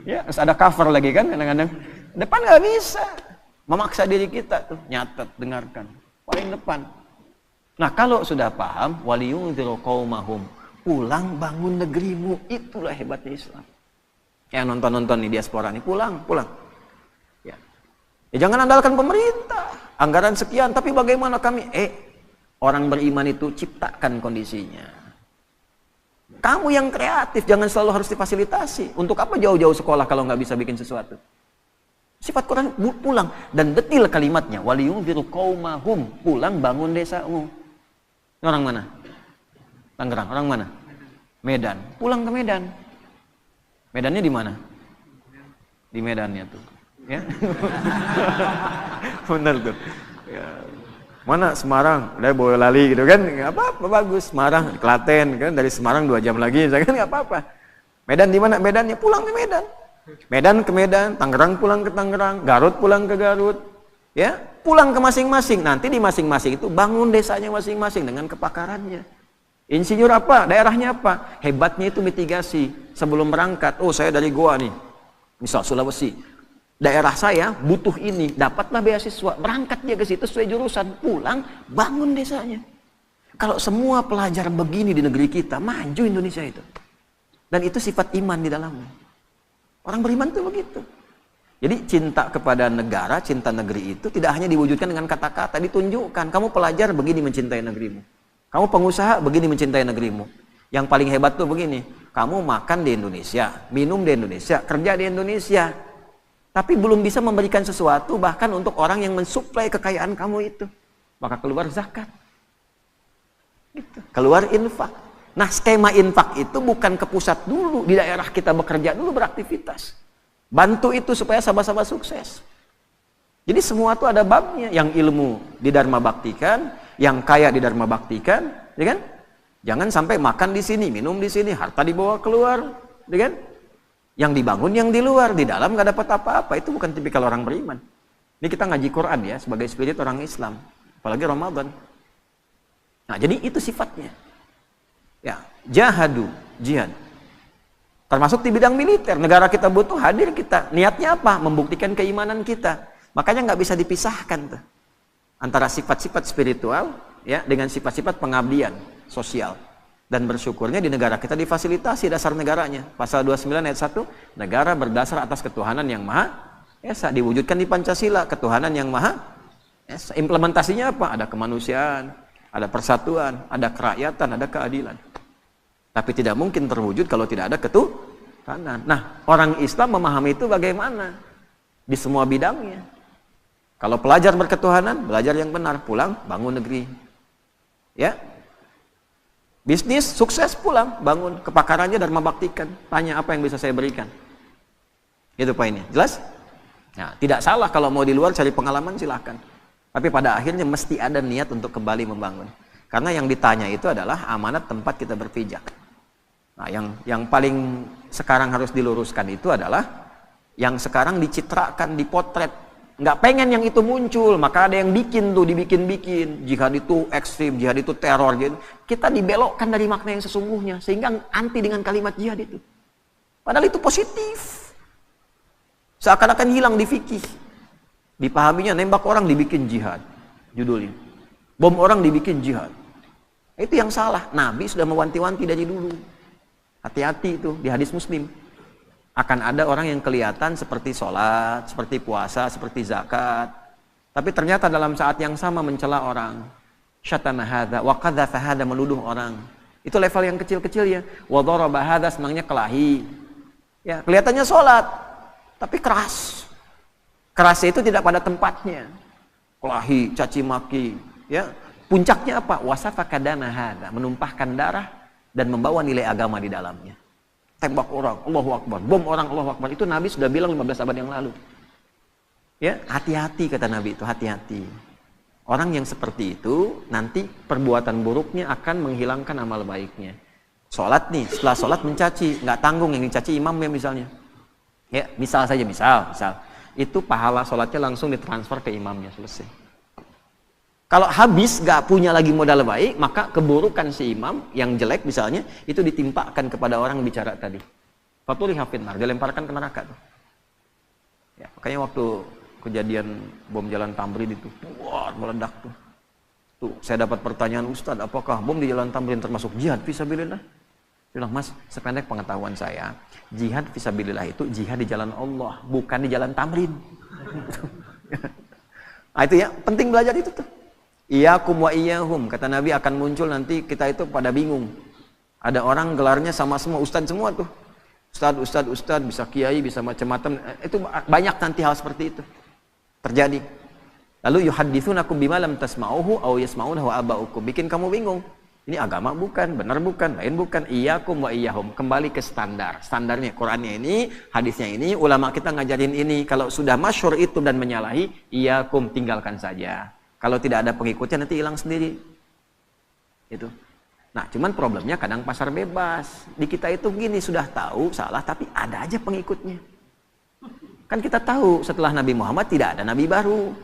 Ya, harus ada cover lagi kan kadang-kadang. Depan nggak bisa. Memaksa diri kita tuh nyatet, dengarkan. Paling depan. Nah, kalau sudah paham, waliyunziru qaumahum, pulang bangun negerimu, itulah hebatnya Islam. Yang nonton-nonton di diaspora nih, pulang. Ya. Jangan andalkan pemerintah, anggaran sekian, tapi bagaimana kami? Orang beriman itu ciptakan kondisinya. Kamu yang kreatif, jangan selalu harus difasilitasi. Untuk apa jauh-jauh sekolah kalau nggak bisa bikin sesuatu? Sifat Quran pulang, dan detil kalimatnya, waliyunziru qaumahum, pulang bangun desamu. Ini orang mana? Tangerang. Orang mana? Medan. Pulang ke Medan. Medannya di mana? Di Medannya tuh. Ya. Benar tuh. Ya. Mana Semarang? Udah boleh lali gitu kan? Nggak apa-apa, bagus. Semarang, Klaten kan, dari Semarang 2 jam lagi, kan nggak apa-apa. Medan di mana? Medannya pulang ke Medan. Medan ke Medan, Tangerang pulang ke Tangerang, Garut pulang ke Garut. Ya, pulang ke masing-masing. Nanti di masing-masing itu bangun desanya masing-masing dengan kepakarannya. Insinyur apa? Daerahnya apa? Hebatnya itu mitigasi. Sebelum berangkat, oh saya dari Goa nih. Misal Sulawesi. Daerah saya butuh ini, dapatlah beasiswa. Berangkat dia ke situ sesuai jurusan, pulang bangun desanya. Kalau semua pelajar begini di negeri kita, maju Indonesia itu. Dan itu sifat iman di dalamnya. Orang beriman itu begitu. Jadi cinta kepada negara, cinta negeri itu tidak hanya diwujudkan dengan kata-kata, ditunjukkan. Kamu pelajar begini mencintai negerimu. Kamu pengusaha begini mencintai negerimu. Yang paling hebat tuh begini, kamu makan di Indonesia, minum di Indonesia, kerja di Indonesia. Tapi belum bisa memberikan sesuatu bahkan untuk orang yang mensuplai kekayaan kamu itu. Maka keluar zakat. Gitu. Keluar infak. Nah, skema infak itu bukan ke pusat dulu, di daerah kita bekerja dulu beraktivitas. Bantu itu supaya sama-sama sukses. Jadi semua itu ada babnya. Yang ilmu didharma baktikan, yang kaya didharma baktikan, ya kan? Jangan sampai makan di sini, minum di sini, harta dibawa keluar, ya kan? Yang dibangun yang di luar, di dalam nggak dapat apa-apa. Itu bukan tipikal orang beriman. Ini kita ngaji Quran ya, sebagai spirit orang Islam, apalagi Ramadan. Nah, jadi itu sifatnya. Ya, jahadu, jihad. Termasuk di bidang militer, negara kita butuh, hadir kita. Niatnya apa? Membuktikan keimanan kita. Makanya nggak bisa dipisahkan tuh. antara sifat-sifat spiritual ya dengan sifat-sifat pengabdian sosial. Dan bersyukurnya di negara kita difasilitasi dasar negaranya. Pasal 29 ayat 1, negara berdasar atas ketuhanan yang Maha Esa, diwujudkan di Pancasila, ketuhanan yang Maha Esa. Implementasinya apa? Ada kemanusiaan, ada persatuan, ada kerakyatan, ada keadilan. Tapi tidak mungkin terwujud kalau tidak ada ketuhanan. Nah, orang Islam memahami itu bagaimana? Di semua bidangnya. Kalau pelajar berketuhanan, belajar yang benar, pulang, bangun negeri. Ya. Bisnis, sukses, pulang, bangun. Kepakarannya Dharma Baktikan. Tanya apa yang bisa saya berikan. Itu poinnya. Jelas? Nah, tidak salah kalau mau di luar cari pengalaman, silahkan. Tapi pada akhirnya mesti ada niat untuk kembali membangun. Karena yang ditanya itu adalah amanat tempat kita berpijak. Nah, yang paling sekarang harus diluruskan itu adalah yang sekarang dicitrakan, dipotret. Nggak pengen yang itu muncul, maka ada yang bikin tuh, dibikin-bikin. Jihad itu ekstrim, jihad itu teror. Gitu. Kita dibelokkan dari makna yang sesungguhnya, sehingga anti dengan kalimat jihad itu. Padahal itu positif. Seakan-akan hilang di fikih. Dipahaminya, nembak orang dibikin jihad. Judulnya. Bom orang dibikin jihad. Itu yang salah. Nabi sudah mewanti-wanti dari dulu. Hati-hati itu, di hadis Muslim. Akan ada orang yang kelihatan seperti sholat, seperti puasa, seperti zakat. Tapi ternyata dalam saat yang sama mencela orang. Syatama hadza wa qadzafa hadza, menuduh orang. Itu level yang kecil-kecil ya. Wa daraba hadza, senangnya kelahi. Ya, kelihatannya sholat, tapi keras. Kerasnya itu tidak pada tempatnya. Kelahi, caci maki, ya. Puncaknya apa? Wasafaka dama hadza, menumpahkan darah dan membawa nilai agama di dalamnya. Tembak orang, Allahu Akbar, bom orang, Allahu Akbar. Itu Nabi sudah bilang 15 abad yang lalu. Ya, hati-hati kata Nabi itu, hati-hati. Orang yang seperti itu nanti perbuatan buruknya akan menghilangkan amal baiknya. Sholat nih, setelah sholat mencaci, nggak tanggung yang dicaci imamnya misalnya. Ya, misal saja, misal. Itu pahala sholatnya langsung ditransfer ke imamnya, selesai. Kalau habis gak punya lagi modal baik, maka keburukan si imam yang jelek misalnya, itu ditimpakan kepada orang bicara tadi. Fatuli hafidnar, dilemparkan ke neraka tuh. Ya, makanya waktu kejadian bom Jalan Tamrin itu, wah, meledak tuh. Tuh, saya dapat pertanyaan, Ustadz, apakah bom di Jalan Tamrin termasuk jihad fisabilillah? Bilang, Mas, sependek pengetahuan saya, jihad fisabilillah itu jihad di jalan Allah, bukan di Jalan Tamrin. Nah, itu ya, penting belajar itu tuh. Iyakum wa iyahum, kata Nabi, akan muncul nanti kita itu pada bingung. Ada orang gelarnya sama semua, ustadz semua tuh. Ustadz, bisa kiai, bisa macam-macam. Itu banyak nanti hal seperti itu terjadi. Lalu yuhadditsunakum bima lam tasma'uhu aw yasma'uhu aba'ukum. Bikin kamu bingung. Ini agama bukan, benar bukan, lain bukan. Iyakum wa iyahum, kembali ke standar. Standarnya Qur'annya ini, hadisnya ini, ulama kita ngajarin ini. Kalau sudah masyhur itu dan menyalahi, iyakum, tinggalkan saja. Kalau tidak ada pengikutnya nanti hilang sendiri. Itu. Nah, cuman problemnya kadang pasar bebas. Di kita itu gini, sudah tahu salah tapi ada aja pengikutnya. Kan kita tahu setelah Nabi Muhammad tidak ada nabi baru.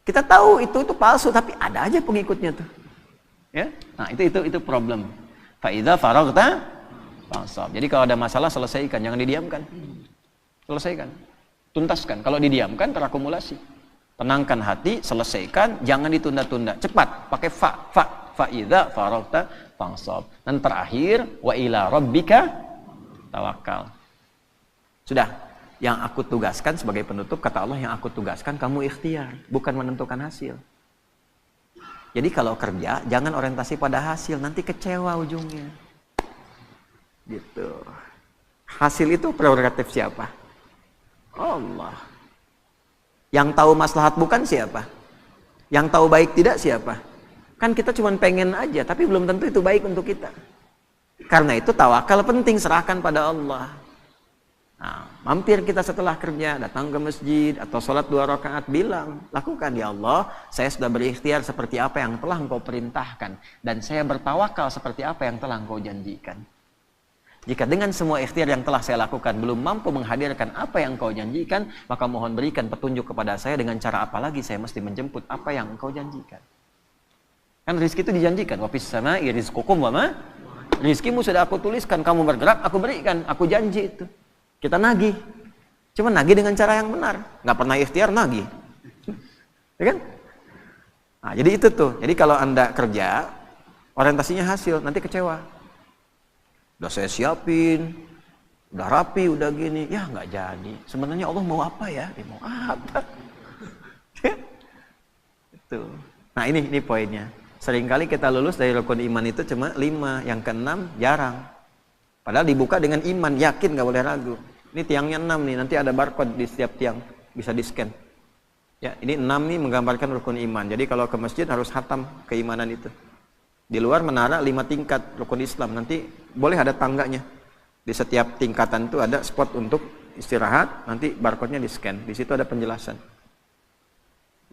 Kita tahu itu palsu tapi ada aja pengikutnya tuh. Ya? Nah, itu problem. Fa idza faraghta fansab. Jadi kalau ada masalah selesaikan, jangan didiamkan. Selesaikan. Tuntaskan. Kalau didiamkan terakumulasi. Tenangkan hati, selesaikan, jangan ditunda-tunda. Cepat, pakai fa idza faraghta fansab. Dan terakhir, wa ila rabbika tawakkal. Sudah, yang aku tugaskan sebagai penutup, kata Allah, yang aku tugaskan kamu ikhtiar, bukan menentukan hasil. Jadi kalau kerja, jangan orientasi pada hasil, nanti kecewa ujungnya. Gitu. Hasil itu prerogatif siapa? Allah. Yang tahu maslahat bukan siapa? Yang tahu baik tidak siapa? Kan kita cuma pengen aja, tapi belum tentu itu baik untuk kita. Karena itu tawakal penting, serahkan pada Allah. Nah, mampir kita setelah kerja, datang ke masjid, atau sholat 2 rakaat, bilang, lakukan, ya Allah, saya sudah berikhtiar seperti apa yang telah Engkau perintahkan. Dan saya bertawakal seperti apa yang telah Engkau janjikan. Jika dengan semua ikhtiar yang telah saya lakukan belum mampu menghadirkan apa yang Engkau janjikan, maka mohon berikan petunjuk kepada saya dengan cara apa lagi saya mesti menjemput apa yang Engkau janjikan. Kan rezeki itu dijanjikan. Wa fis sama'i rizqukum wa ma. Rizkimu sudah aku tuliskan, kamu bergerak, aku berikan, aku janji itu. Kita nagih. Cuma nagih dengan cara yang benar. Nggak pernah ikhtiar nagih. Ya kan? Nah, jadi itu tuh. Jadi kalau Anda kerja, orientasinya hasil, nanti kecewa. Udah saya siapin, udah rapi, udah gini, ya nggak jadi. Sebenarnya Allah mau apa ya? Dia mau apa? Itu. Nah ini poinnya. Seringkali kita lulus dari rukun iman itu cuma 5, yang ke-6 jarang. Padahal dibuka dengan iman, yakin, nggak boleh ragu. Ini tiangnya 6 nih, nanti ada barcode di setiap tiang, bisa di-scan. Ya, ini 6 nih menggambarkan rukun iman. Jadi kalau ke masjid harus khatam keimanan itu. Di luar menara 5 tingkat rukun Islam. Nanti boleh ada tangganya. Di setiap tingkatan itu ada spot untuk istirahat, nanti barcode-nya di-scan. Di situ ada penjelasan.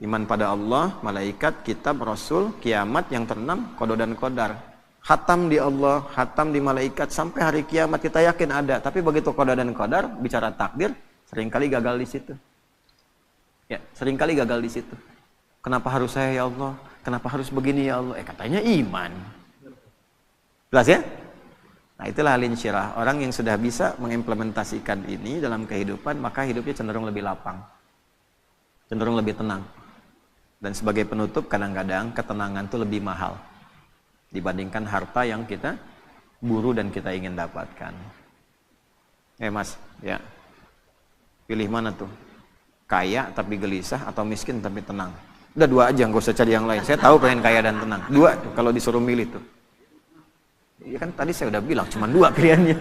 Iman pada Allah, malaikat, kitab, rasul, kiamat, yang terenam qada dan qadar. Khatam di Allah, khatam di malaikat, sampai hari kiamat kita yakin ada. Tapi begitu qada dan qadar, bicara takdir, seringkali gagal di situ. Ya, seringkali gagal di situ. Kenapa harus saya ya Allah? Kenapa harus begini ya Allah? Katanya iman. Jelas ya? Nah, itulah al-insyirah. Orang yang sudah bisa mengimplementasikan ini dalam kehidupan, maka hidupnya cenderung lebih lapang. Cenderung lebih tenang. Dan sebagai penutup, kadang-kadang ketenangan itu lebih mahal dibandingkan harta yang kita buru dan kita ingin dapatkan. Mas, ya. Pilih mana tuh? Kaya tapi gelisah atau miskin tapi tenang? Udah 2 aja, nggak usah cari yang lain. Saya tahu pengen kaya dan tenang. 2 tuh kalau disuruh milih tuh. Ya kan tadi saya udah bilang cuma 2 pilihannya.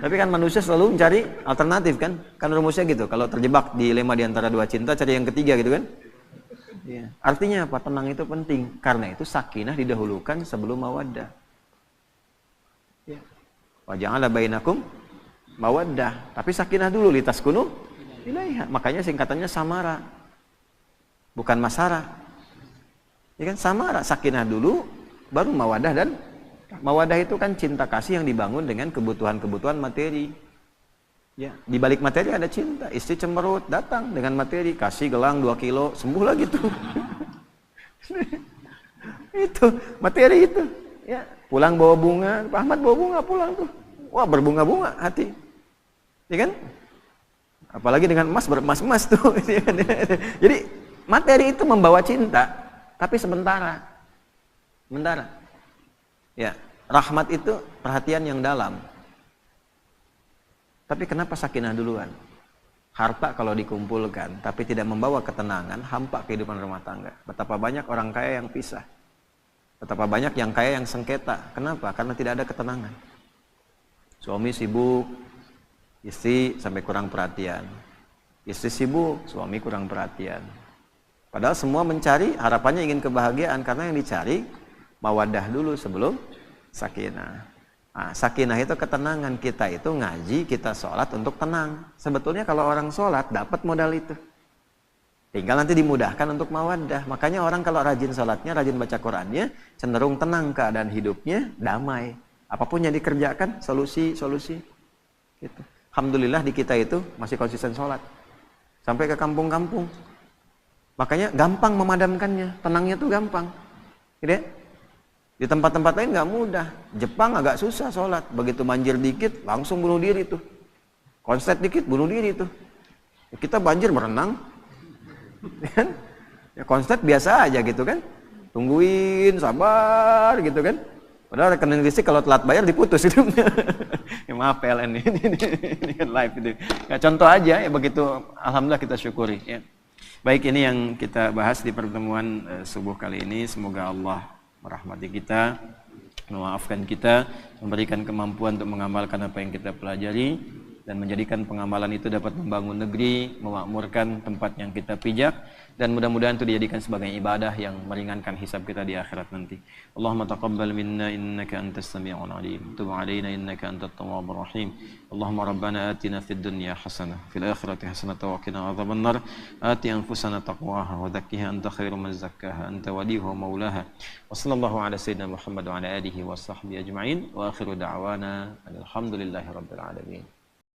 Tapi kan manusia selalu mencari alternatif kan? Kan rumusnya gitu. Kalau terjebak dilema di antara 2 cinta, cari yang ketiga gitu kan? Ya. Artinya apa? Tenang itu penting. Karena itu sakinah didahulukan sebelum mawaddah. Ya. Wa ja'ala bainakum mawaddah. Tapi sakinah dulu, litaskunu ilaiha. Makanya singkatannya samara. Bukan masara. Ya kan, samara, sakinah dulu baru mawaddah. Dan mawaddah itu kan cinta kasih yang dibangun dengan kebutuhan-kebutuhan materi. Ya, di balik materi ada cinta. Istri cemberut, datang dengan materi, kasih gelang 2 kilo, sembuh lagi tuh. Itu materi itu. Ya, pulang bawa bunga, Pak Ahmad bawa bunga pulang tuh. Wah, berbunga-bunga hati. Ya kan? Apalagi dengan emas, beremas-emas tuh. Jadi materi itu membawa cinta, tapi sementara. Sementara. Ya, rahmat itu perhatian yang dalam. Tapi kenapa sakinah duluan? Harta kalau dikumpulkan, tapi tidak membawa ketenangan, hampa kehidupan rumah tangga. Betapa banyak orang kaya yang pisah. Betapa banyak yang kaya yang sengketa. Kenapa? Karena tidak ada ketenangan. Suami sibuk, istri sampai kurang perhatian. Istri sibuk, suami kurang perhatian. Padahal semua mencari, harapannya ingin kebahagiaan, karena yang dicari mawaddah dulu sebelum sakinah. Nah, sakinah itu ketenangan. Kita itu ngaji, kita sholat untuk tenang. Sebetulnya kalau orang sholat dapat modal itu, tinggal nanti dimudahkan untuk mawaddah. Makanya orang kalau rajin sholatnya, rajin baca Qurannya, cenderung tenang keadaan hidupnya, damai. Apapun yang dikerjakan, solusi gitu. Alhamdulillah di kita itu masih konsisten sholat sampai ke kampung-kampung. Makanya gampang memadamkannya, tenangnya tuh gampang gitu ya. Di tempat-tempat lain nggak mudah. Jepang agak susah sholat. Begitu banjir dikit, langsung bunuh diri tuh. Konslet dikit, bunuh diri tuh. Kita banjir berenang. Ya konslet biasa aja gitu kan. Tungguin, sabar gitu kan. Padahal rekening listrik kalau telat bayar diputus itu. Ya, maaf PLN ini kan live itu. Ya, contoh aja ya, begitu alhamdulillah kita syukuri ya. Baik, ini yang kita bahas di pertemuan subuh kali ini. Semoga Allah merahmati kita, memaafkan kita, memberikan kemampuan untuk mengamalkan apa yang kita pelajari, dan menjadikan pengamalan itu dapat membangun negeri, memakmurkan tempat yang kita pijak, dan mudah-mudahan itu dijadikan sebagai ibadah yang meringankan hisab kita di akhirat nanti. Allahumma taqabbal minna innaka antas sami'ul alim, tub 'alaina innaka antat tawwabur rahim. Allahumma rabbana atina fid dunya hasanah fil akhirati hasanah wa qina adzabannar. Ati anfusana taqwaha wa zakkiha anta khairu man zakkaha anta waliyuha wa maulaha. Wa sallallahu ala sayyidina Muhammad wa ala alihi wa sahbihi ajma'in wa akhiru da'wana alhamdulillahi rabbil alamin.